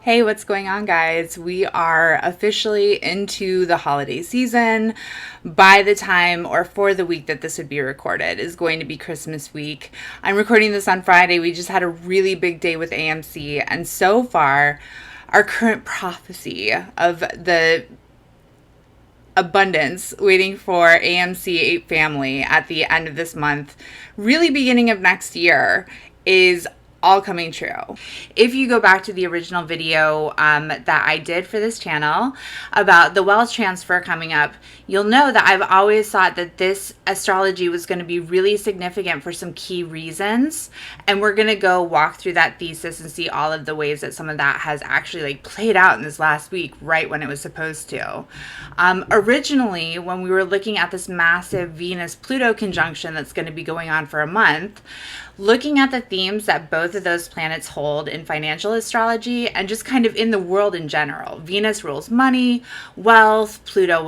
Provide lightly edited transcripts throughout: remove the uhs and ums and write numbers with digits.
Hey, what's going on, guys? We are officially into the holiday season. By the time or for the week that this would be recorded is going to be Christmas week. I'm recording this on Friday. We just had a really big day with AMC, and so far, our current prophecy of the abundance waiting for AMC family at the end of this month, really beginning of next year, is all coming true. If you go back to the original video that I did for this channel about the wealth transfer coming up, you'll know that I've always thought that this astrology was going to be really significant for some key reasons, and we're going to go walk through that thesis and see all of the ways that some of that has actually played out in this last week right when it was supposed to. Originally, when we were looking at this massive Venus-Pluto conjunction that's going to be going on for a month, looking at the themes that both of those planets hold in financial astrology and just kind of in the world in general. Venus rules money, wealth, Pluto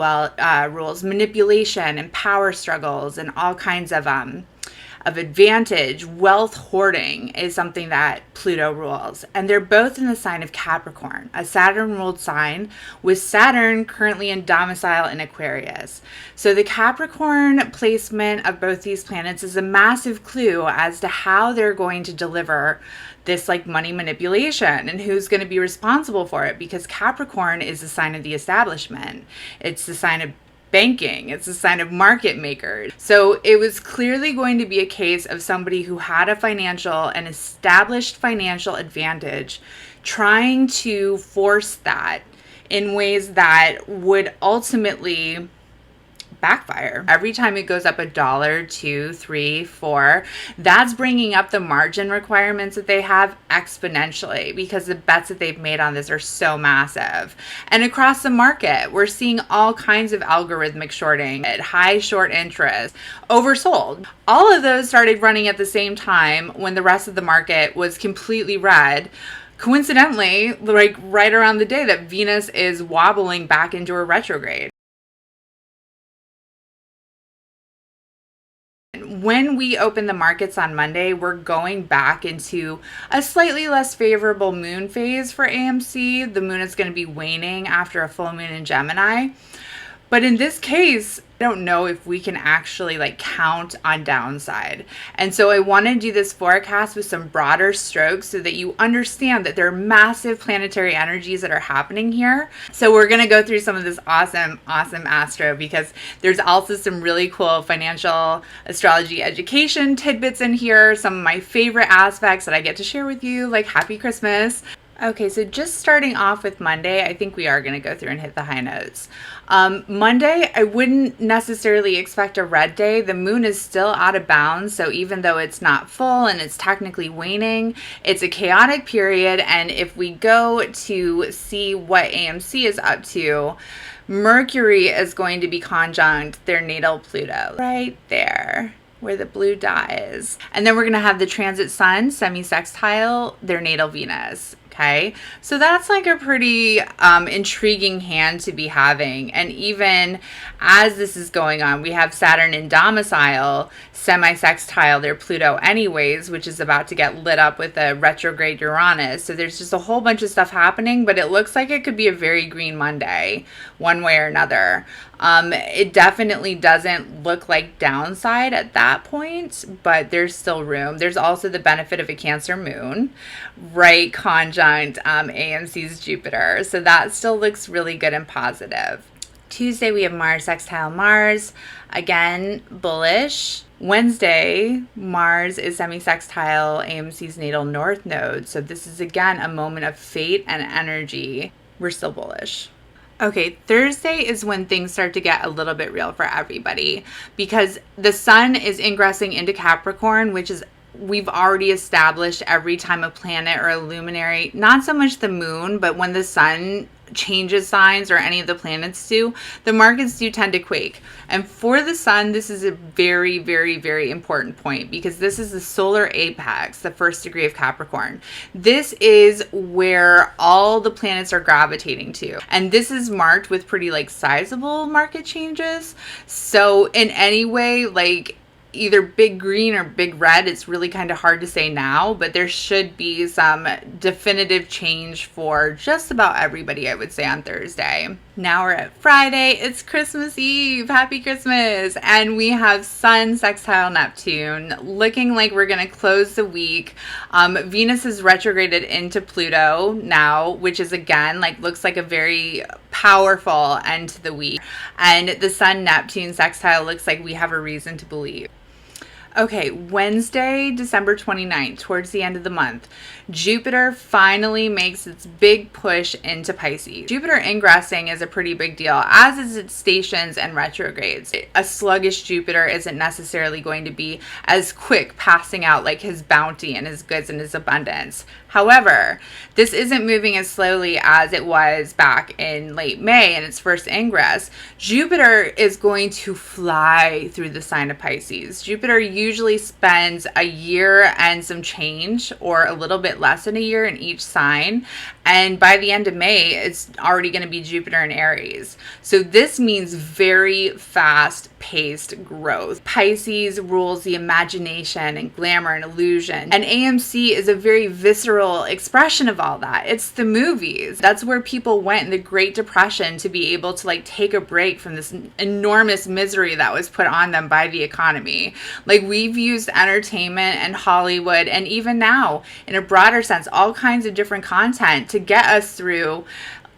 rules manipulation and power struggles and all kinds of advantage. Wealth hoarding is something that Pluto rules. And they're both in the sign of Capricorn, a Saturn-ruled sign, with Saturn currently in domicile in Aquarius. So the Capricorn placement of both these planets is a massive clue as to how they're going to deliver this money manipulation and who's going to be responsible for it, because Capricorn is the sign of the establishment. It's the sign of banking. It's a sign of market makers. So it was clearly going to be a case of somebody who had an established financial advantage, trying to force that in ways that would ultimately backfire. Every time it goes up $1, $2, $3, $4, that's bringing up the margin requirements that they have exponentially, because the bets that they've made on this are so massive. And across the market, we're seeing all kinds of algorithmic shorting at high short interest, oversold. All of those started running at the same time when the rest of the market was completely red. Coincidentally, right around the day that Venus is wobbling back into a retrograde. When we open the markets on Monday, we're going back into a slightly less favorable moon phase for AMC. The moon is going to be waning after a full moon in Gemini. But in this case, I don't know if we can actually count on downside. And so I want to do this forecast with some broader strokes so that you understand that there are massive planetary energies that are happening here. So we're going to go through some of this awesome astro, because there's also some really cool financial astrology education tidbits in here. Some of my favorite aspects that I get to share with you, like Happy Christmas. Okay, so just starting off with Monday, I think we are going to go through and hit the high notes. Monday, I wouldn't necessarily expect a red day. The moon is still out of bounds, so even though it's not full and it's technically waning, it's a chaotic period. And if we go to see what AMC is up to, Mercury is going to be conjunct their natal Pluto right there, where the blue dot is. And then we're going to have the transit sun semi-sextile their natal Venus. Okay, so that's a pretty intriguing hand to be having. And even as this is going on, we have Saturn in domicile, semi-sextile their Pluto anyways, which is about to get lit up with a retrograde Uranus. So there's just a whole bunch of stuff happening, but it looks like it could be a very green Monday, one way or another. It definitely doesn't look like downside at that point, but there's still room. There's also the benefit of a Cancer moon, right conjunct AMC's Jupiter. So that still looks really good and positive. Tuesday, we have Mars sextile Mars. Again, bullish. Wednesday, Mars is semi-sextile AMC's natal north node. So this is, again, a moment of fate and energy. We're still bullish. Okay, Thursday is when things start to get a little bit real for everybody, because the sun is ingressing into Capricorn, which is, we've already established every time a planet or a luminary, not so much the moon, but when the sun changes signs, or any of the planets do, the markets do tend to quake. And for the sun, this is a very, very, very important point, because this is the solar apex, the first degree of Capricorn. This is where all the planets are gravitating to. And this is marked with pretty sizable market changes. So in any way, either big green or big red. It's really kind of hard to say now, but there should be some definitive change for just about everybody, I would say, on Thursday. Now we're at Friday. It's Christmas Eve. Happy Christmas. And we have Sun sextile Neptune, looking like we're going to close the week. Venus is retrograded into Pluto now, which is again, like, looks like a very powerful end to the week. And the Sun Neptune sextile looks like we have a reason to believe. Okay, Wednesday, December 29th, towards the end of the month, Jupiter finally makes its big push into Pisces. Jupiter ingressing is a pretty big deal, as is its stations and retrogrades. A sluggish Jupiter isn't necessarily going to be as quick passing out like his bounty and his goods and his abundance. However, this isn't moving as slowly as it was back in late May in its first ingress. Jupiter is going to fly through the sign of Pisces. Jupiter usually spends a year and some change, or a little bit less than a year, in each sign. And by the end of May, it's already going to be Jupiter in Aries. So this means very fast-paced growth. Pisces rules the imagination and glamour and illusion. And AMC is a very visceral expression of all that. It's the movies. That's where people went in the Great Depression to be able to, like, take a break from this enormous misery that was put on them by the economy. Like, we've used entertainment and Hollywood, and even now, in a broader sense, all kinds of different content to get us through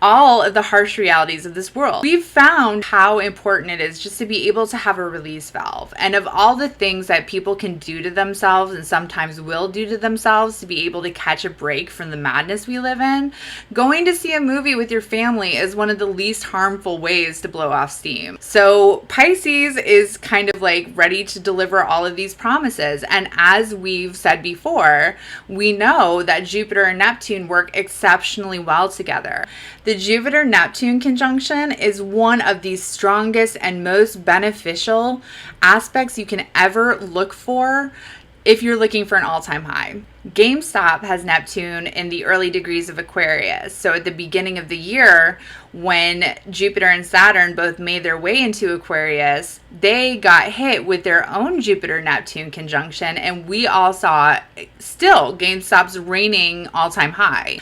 all of the harsh realities of this world. We've found how important it is just to be able to have a release valve. And of all the things that people can do to themselves, and sometimes will do to themselves, to be able to catch a break from the madness we live in, going to see a movie with your family is one of the least harmful ways to blow off steam. So Pisces is kind of like ready to deliver all of these promises. And as we've said before, we know that Jupiter and Neptune work exceptionally well together. The Jupiter-Neptune conjunction is one of the strongest and most beneficial aspects you can ever look for if you're looking for an all-time high. GameStop has Neptune in the early degrees of Aquarius. So at the beginning of the year, when Jupiter and Saturn both made their way into Aquarius, they got hit with their own Jupiter-Neptune conjunction, and we all saw still GameStop's reigning all-time high.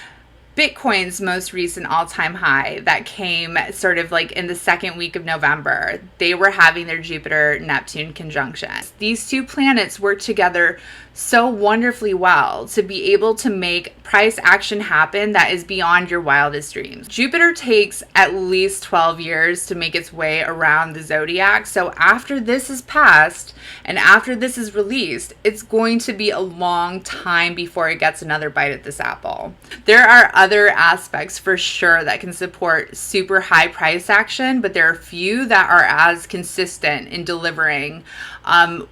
Bitcoin's most recent all-time high that came sort of like in the second week of November, they were having their Jupiter-Neptune conjunction. These two planets work together so wonderfully well to be able to make price action happen that is beyond your wildest dreams. Jupiter takes at least 12 years to make its way around the zodiac. So after this is passed and after this is released, it's going to be a long time before it gets another bite at this apple. There are other aspects for sure that can support super high price action, but there are few that are as consistent in delivering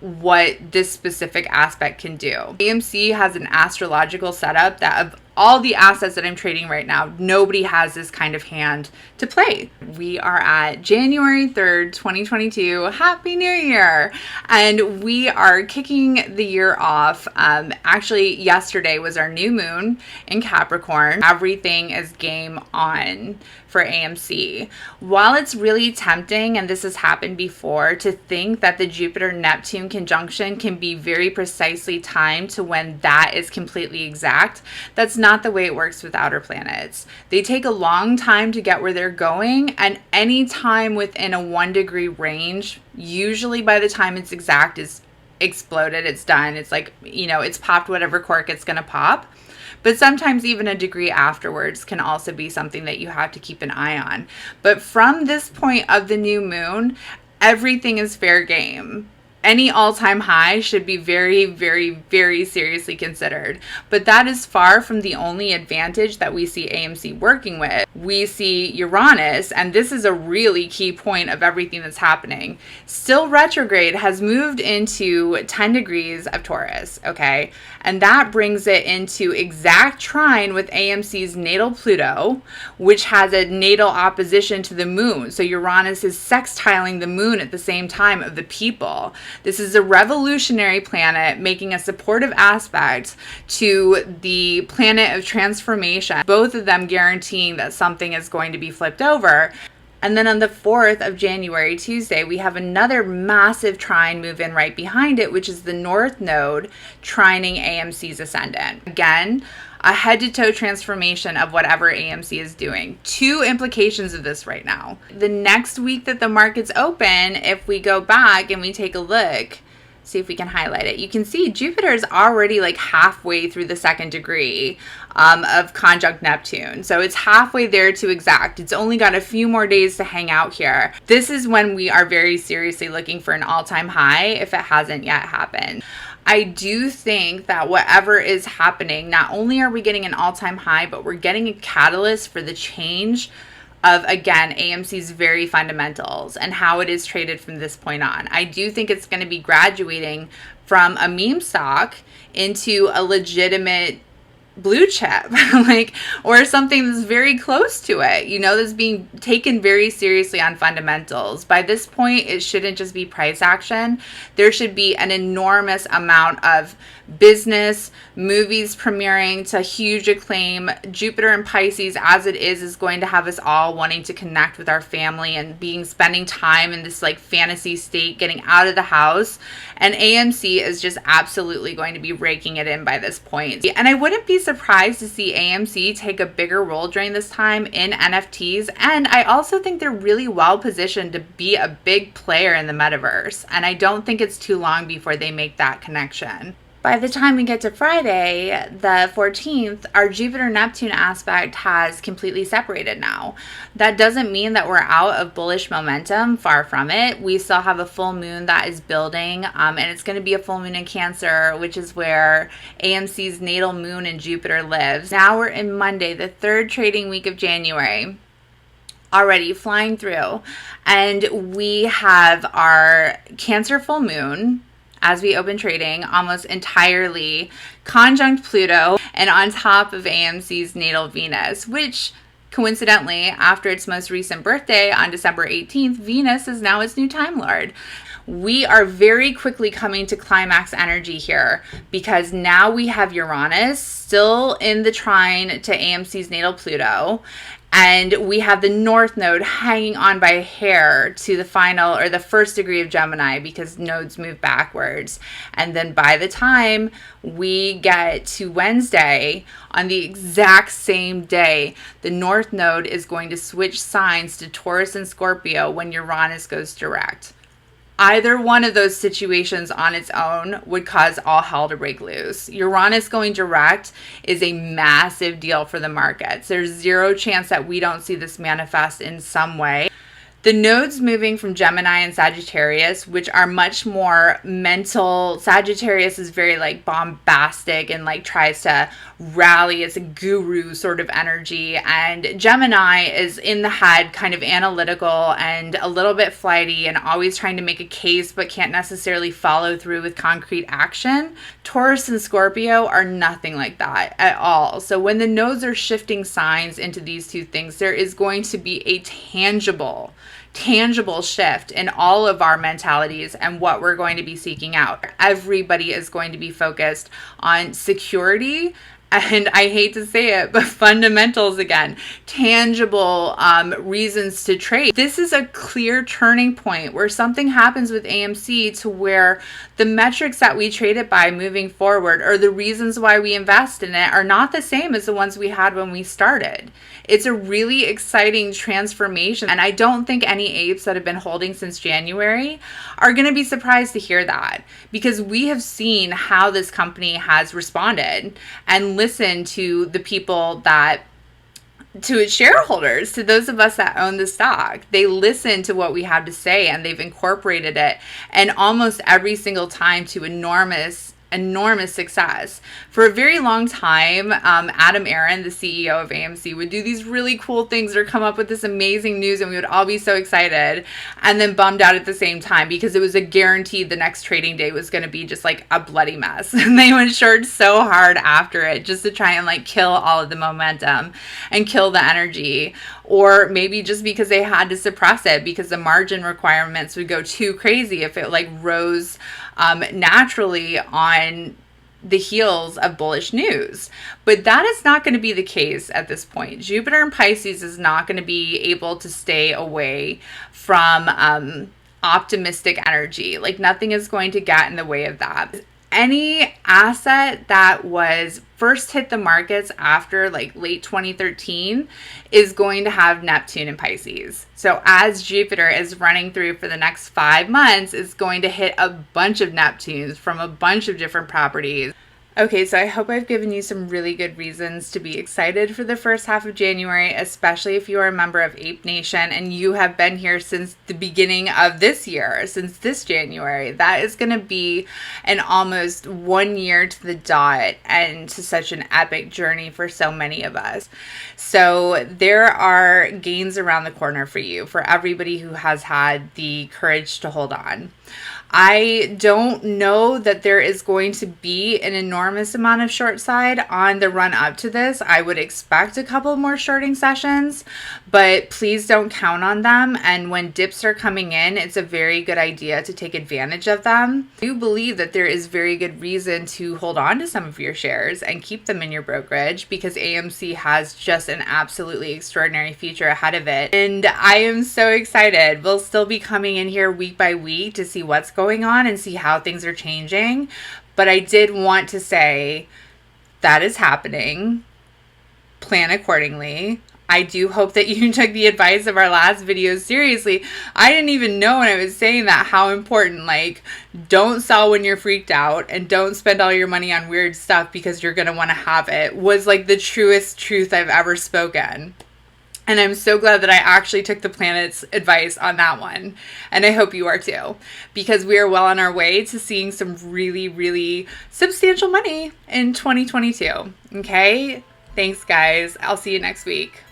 what this specific aspect can do. AMC has an astrological setup that of all the assets that I'm trading right now, nobody has this kind of hand to play. We are at January 3rd, 2022. Happy New Year! And we are kicking the year off. Actually, yesterday was our new moon in Capricorn. Everything is game on for AMC. While it's really tempting, and this has happened before, to think that the Jupiter-Neptune conjunction can be very precisely timed to when that is completely exact, that's not the way it works with outer planets. They take a long time to get where they're going, and any time within a 1 degree range, usually by the time it's exact, is exploded, it's done. It's like, it's popped whatever cork it's gonna pop. But sometimes even a degree afterwards can also be something that you have to keep an eye on. But from this point of the new moon, everything is fair game. Any all-time high should be very, very, very seriously considered. But that is far from the only advantage that we see AMC working with. We see Uranus, and this is a really key point of everything that's happening. Still retrograde has moved into 10 degrees of Taurus, okay? And that brings it into exact trine with AMC's natal Pluto, which has a natal opposition to the moon. So Uranus is sextiling the moon at the same time of the people. This is a revolutionary planet making a supportive aspect to the planet of transformation, both of them guaranteeing that something is going to be flipped over. And then on the 4th of January, Tuesday, we have another massive trine move in right behind it, which is the North Node trining AMC's ascendant. Again, a head-to-toe transformation of whatever AMC is doing. Two implications of this right now. The next week that the markets open, if we go back and we take a look, see if we can highlight it, you can see Jupiter is already like halfway through the 2nd degree of conjunct Neptune. So it's halfway there to exact. It's only got a few more days to hang out here. This is when we are very seriously looking for an all-time high if it hasn't yet happened. I do think that whatever is happening, not only are we getting an all-time high, but we're getting a catalyst for the change of, again, AMC's very fundamentals and how it is traded from this point on. I do think it's going to be graduating from a meme stock into a legitimate blue chip, like, or something that's very close to it, you know, that's being taken very seriously on fundamentals. By this point, it shouldn't just be price action. There should be an enormous amount of business, movies premiering to huge acclaim. Jupiter and Pisces, as it is going to have us all wanting to connect with our family and spending time in this like fantasy state, getting out of the house. And AMC is just absolutely going to be raking it in by this point. And I wouldn't be surprised to see AMC take a bigger role during this time in NFTs. And I also think they're really well positioned to be a big player in the metaverse. And I don't think it's too long before they make that connection. By the time we get to Friday, the 14th, our Jupiter-Neptune aspect has completely separated now. That doesn't mean that we're out of bullish momentum, far from it. We still have a full moon that is building, and it's going to be a full moon in Cancer, which is where AMC's natal moon in Jupiter lives. Now we're in Monday, the 3rd trading week of January. Already flying through, and we have our Cancer full moon as we open trading almost entirely conjunct Pluto and on top of AMC's natal Venus, which coincidentally, after its most recent birthday on December 18th, Venus is now its new Time Lord. We are very quickly coming to climax energy here because now we have Uranus still in the trine to AMC's natal Pluto. And we have the North Node hanging on by a hair to the final or the 1st degree of Gemini because nodes move backwards. And then by the time we get to Wednesday, on the exact same day, the North Node is going to switch signs to Taurus and Scorpio when Uranus goes direct. Either one of those situations on its own would cause all hell to break loose. Uranus going direct is a massive deal for the markets. There's zero chance that we don't see this manifest in some way. The nodes moving from Gemini and Sagittarius, which are much more mental. Sagittarius is very like bombastic and like tries to rally. It's a guru sort of energy. And Gemini is in the head, kind of analytical and a little bit flighty and always trying to make a case, but can't necessarily follow through with concrete action. Taurus and Scorpio are nothing like that at all. So when the nodes are shifting signs into these two things, there is going to be a tangible shift in all of our mentalities and what we're going to be seeking out. Everybody is going to be focused on security. And I hate to say it, but fundamentals again, tangible reasons to trade. This is a clear turning point where something happens with AMC to where the metrics that we trade it by moving forward or the reasons why we invest in it are not the same as the ones we had when we started. It's a really exciting transformation. And I don't think any apes that have been holding since January are going to be surprised to hear that because we have seen how this company has responded and listened to the people to its shareholders, to those of us that own the stock. They listen to what we have to say and they've incorporated it, and almost every single time to enormous success. For a very long time, Adam Aron, the CEO of AMC, would do these really cool things or come up with this amazing news and we would all be so excited and then bummed out at the same time because it was a guarantee the next trading day was going to be just like a bloody mess. And they went short so hard after it just to try and like kill all of the momentum and kill the energy. Or maybe just because they had to suppress it because the margin requirements would go too crazy if it like rose naturally on the heels of bullish news. But that is not going to be the case at this point. Jupiter in Pisces is not going to be able to stay away from optimistic energy. Like nothing is going to get in the way of that. Any asset that was first hit the markets after like late 2013 is going to have Neptune in Pisces. So as Jupiter is running through for the next 5 months, it's going to hit a bunch of Neptunes from a bunch of different properties. Okay, so I hope I've given you some really good reasons to be excited for the first half of January, especially if you are a member of Ape Nation and you have been here since the beginning of this year, since this January. That is going to be an almost 1 year to the dot and to such an epic journey for so many of us. So there are gains around the corner for you, for everybody who has had the courage to hold on. I don't know that there is going to be an enormous amount of short side on the run up to this. I would expect a couple more shorting sessions, but please don't count on them. And when dips are coming in, it's a very good idea to take advantage of them. I do believe that there is very good reason to hold on to some of your shares and keep them in your brokerage because AMC has just an absolutely extraordinary future ahead of it. And I am so excited. We'll still be coming in here week by week to see what's going on and see how things are changing. But I did want to say that is happening. Plan accordingly. I do hope that you took the advice of our last video seriously. I didn't even know when I was saying that how important, like, don't sell when you're freaked out and don't spend all your money on weird stuff because you're going to want to have it, was like the truest truth I've ever spoken. And I'm so glad that I actually took the planet's advice on that one. And I hope you are too, because we are well on our way to seeing some really, really substantial money in 2022. Okay? Thanks, guys. I'll see you next week.